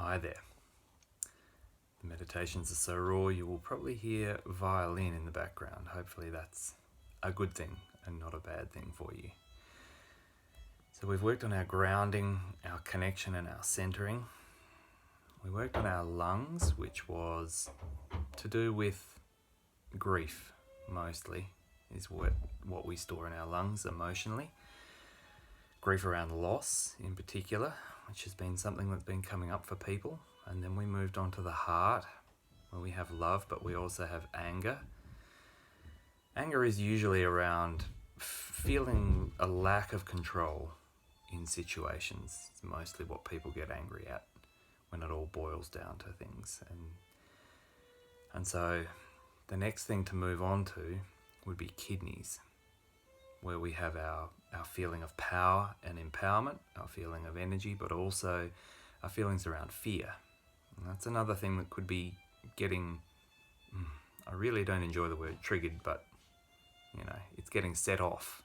Hi there. The meditations are so raw you will probably hear violin in the background. Hopefully that's a good thing and not a bad thing for you. So we've worked on our grounding, our connection and our centering. We worked on our lungs, which was to do with grief mostly, is what we store in our lungs emotionally. Grief around loss in particular, which has been something that's been coming up for people. And then we moved on to the heart, where we have love, but we also have anger. Anger is usually around feeling a lack of control in situations. It's mostly what people get angry at when it all boils down to things. And so the next thing to move on to would be kidneys, where we have our feeling of power and empowerment, our feeling of energy, but also our feelings around fear. And that's another thing that could be getting, I really don't enjoy the word triggered, but it's getting set off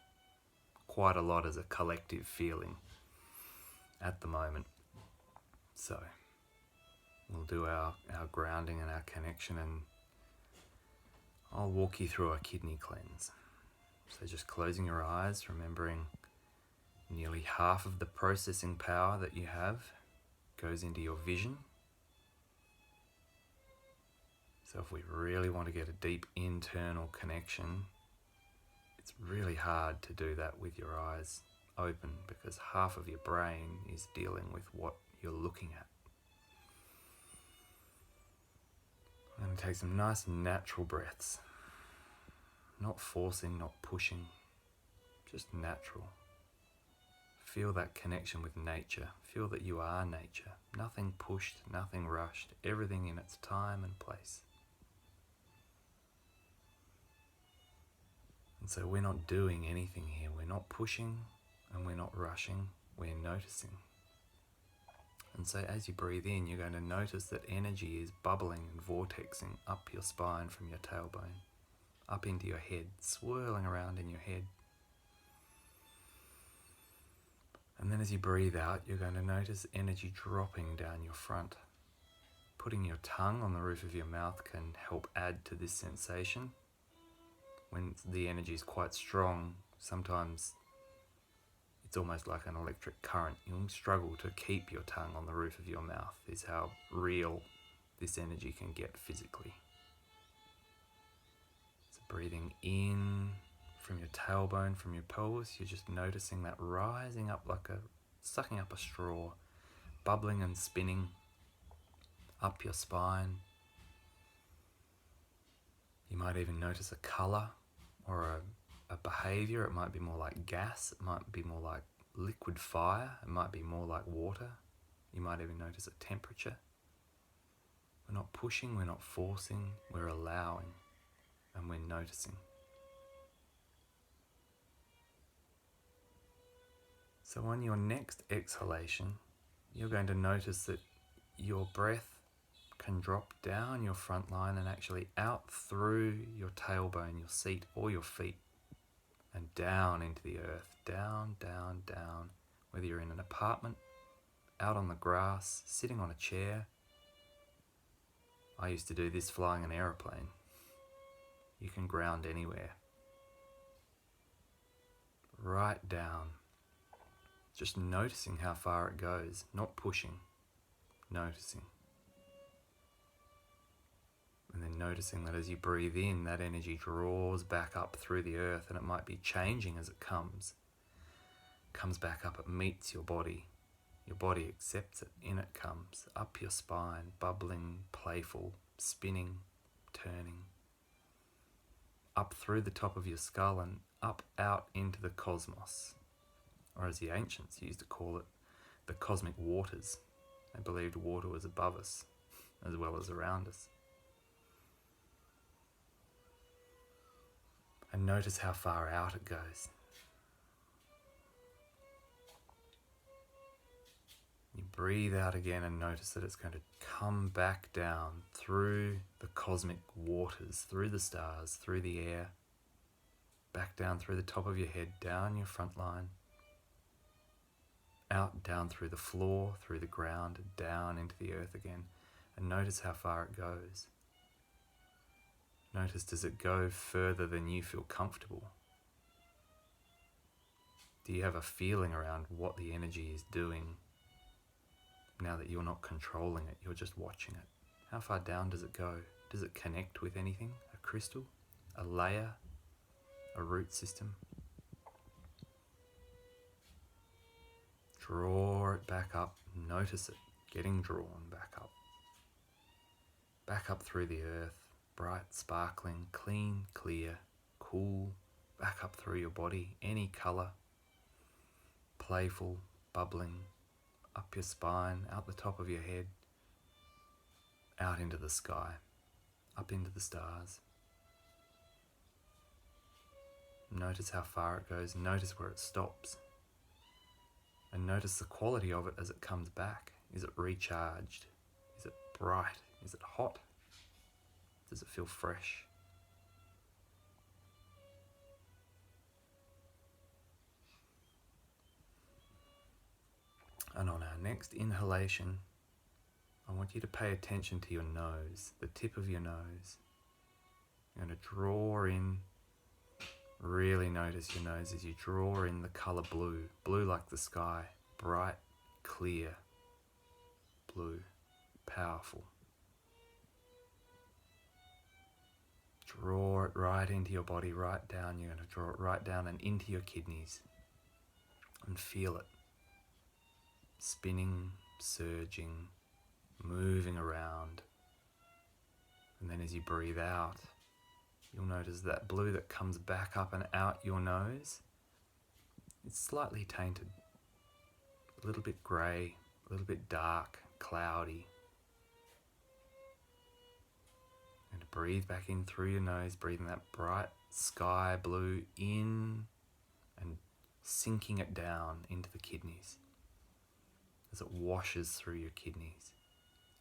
quite a lot as a collective feeling at the moment. So we'll do our grounding and our connection, and I'll walk you through a kidney cleanse. So just closing your eyes, remembering nearly half of the processing power that you have goes into your vision. So if we really want to get a deep internal connection, it's really hard to do that with your eyes open, because half of your brain is dealing with what you're looking at. I'm going to take some nice natural breaths. Not forcing, not pushing, just natural. Feel that connection with nature. Feel that you are nature. Nothing pushed, nothing rushed, everything in its time and place. And so we're not doing anything here. We're not pushing and we're not rushing. We're noticing. And so as you breathe in, you're going to notice that energy is bubbling and vortexing up your spine from your tailbone, up into your head, swirling around in your head. And then as you breathe out, you're going to notice energy dropping down your front. Putting your tongue on the roof of your mouth can help add to this sensation. When the energy is quite strong, sometimes it's almost like an electric current. You'll struggle to keep your tongue on the roof of your mouth, is how real this energy can get physically. So breathing in from your tailbone, from your pelvis, you're just noticing that rising up like sucking up a straw, bubbling and spinning up your spine. You might even notice a colour or a behaviour. It might be more like gas, it might be more like liquid fire, it might be more like water. You might even notice a temperature. We're not pushing, we're not forcing, we're allowing, and we're noticing. So on your next exhalation, you're going to notice that your breath can drop down your front line and actually out through your tailbone, your seat or your feet, and down into the earth, down, down, down, whether you're in an apartment, out on the grass, sitting on a chair. I used to do this flying an aeroplane. You can ground anywhere. Right down. Just noticing how far it goes, not pushing, noticing. And then noticing that as you breathe in, that energy draws back up through the earth, and it might be changing as it comes. Comes back up, it meets your body. Your body accepts it, in it comes, up your spine, bubbling, playful, spinning, turning. Up through the top of your skull and up out into the cosmos. Or as the ancients used to call it, the cosmic waters. They believed water was above us, as well as around us. And notice how far out it goes. You breathe out again and notice that it's going to come back down through the cosmic waters, through the stars, through the air, back down through the top of your head, down your front line, out, down through the floor, through the ground, down into the earth again. And notice how far it goes. Notice, does it go further than you feel comfortable? Do you have a feeling around what the energy is doing now that you're not controlling it, you're just watching it? How far down does it go? Does it connect with anything? A crystal? A layer? A root system? Draw it back up. Notice it getting drawn back up. Back up through the earth. Bright, sparkling, clean, clear, cool. Back up through your body. Any colour. Playful, bubbling. Up your spine, out the top of your head. Out into the sky. Up into the stars. Notice how far it goes. Notice where it stops. And notice the quality of it as it comes back. Is it recharged? Is it bright? Is it hot? Does it feel fresh? And on our next inhalation, I want you to pay attention to your nose, the tip of your nose. You're going to draw in, really notice your nose as you draw in the colour blue, blue like the sky, bright, clear, blue, powerful. Draw it right into your body, right down. You're going to draw it right down and into your kidneys and feel it spinning, surging, moving around. And then as you breathe out, you'll notice that blue that comes back up and out your nose, it's slightly tainted, a little bit grey, a little bit dark, cloudy. And to breathe back in through your nose, breathing that bright sky blue in and sinking it down into the kidneys as it washes through your kidneys,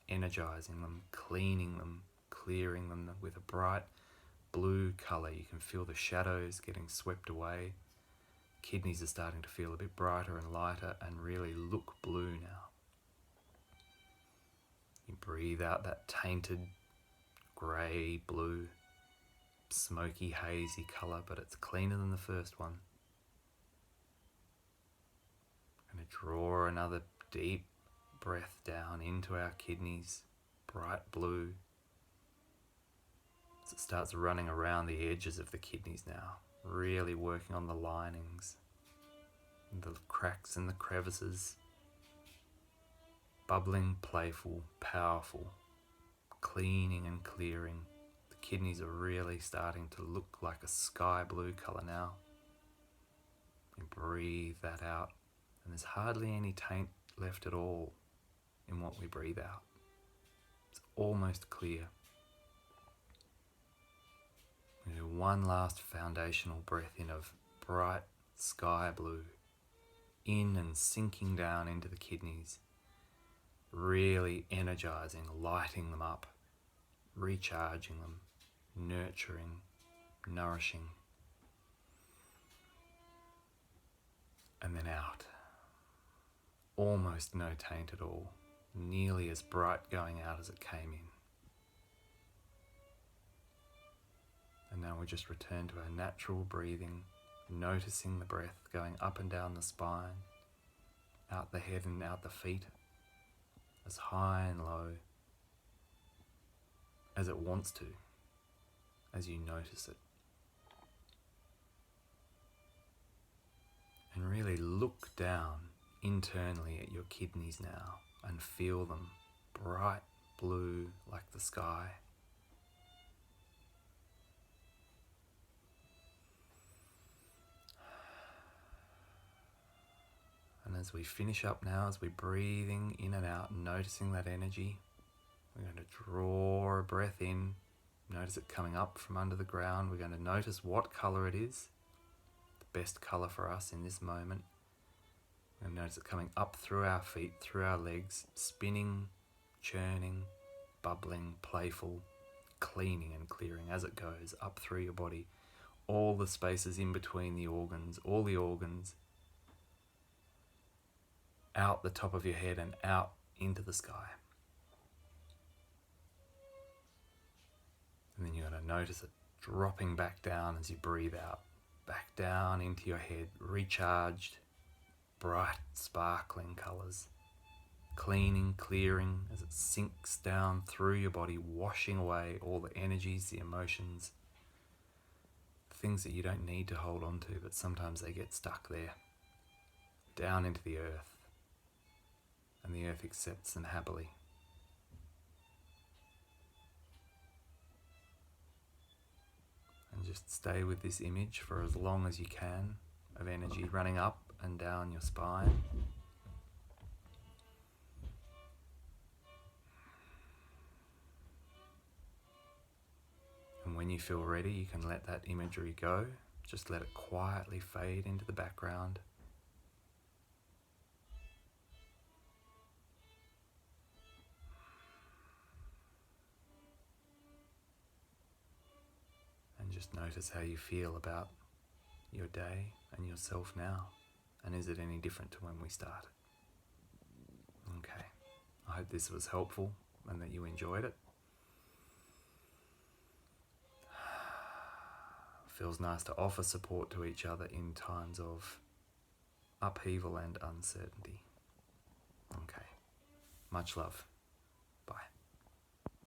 energizing them, cleaning them, clearing them with a bright blue colour. You can feel the shadows getting swept away. Kidneys are starting to feel a bit brighter and lighter and really look blue now. You breathe out that tainted grey, blue, smoky, hazy colour, but it's cleaner than the first one. I'm going to draw another deep breath down into our kidneys, bright blue. As it starts running around the edges of the kidneys now, really working on the linings, the cracks and the crevices. Bubbling, playful, powerful, cleaning and clearing. The kidneys are really starting to look like a sky blue colour now. You breathe that out, and there's hardly any taint left at all in what we breathe out. It's almost clear. We do one last foundational breath in of bright sky blue, in and sinking down into the kidneys, really energizing, lighting them up, recharging them, nurturing, nourishing, and then out. Almost no taint at all, nearly as bright going out as it came in. And now we just return to our natural breathing, noticing the breath going up and down the spine, out the head and out the feet, as high and low as it wants to, as you notice it. And really look down internally at your kidneys now and feel them bright blue like the sky. And as we finish up now, as we're breathing in and out, noticing that energy, we're going to draw a breath in. Notice it coming up from under the ground. We're going to notice what colour it is, the best colour for us in this moment. We're going to notice it coming up through our feet, through our legs, spinning, churning, bubbling, playful, cleaning and clearing as it goes up through your body. All the spaces in between the organs, all the organs, out the top of your head and out into the sky. And then you're going to notice it dropping back down as you breathe out, back down into your head, recharged, bright, sparkling colours, cleaning, clearing as it sinks down through your body, washing away all the energies, the emotions, things that you don't need to hold on to, but sometimes they get stuck there, down into the earth, and the earth accepts them happily. And just stay with this image for as long as you can of energy running up and down your spine. And when you feel ready, you can let that imagery go. Just let it quietly fade into the background. And just notice how you feel about your day and yourself now. And is it any different to when we started? Okay. I hope this was helpful and that you enjoyed it. Feels nice to offer support to each other in times of upheaval and uncertainty. Okay. Much love.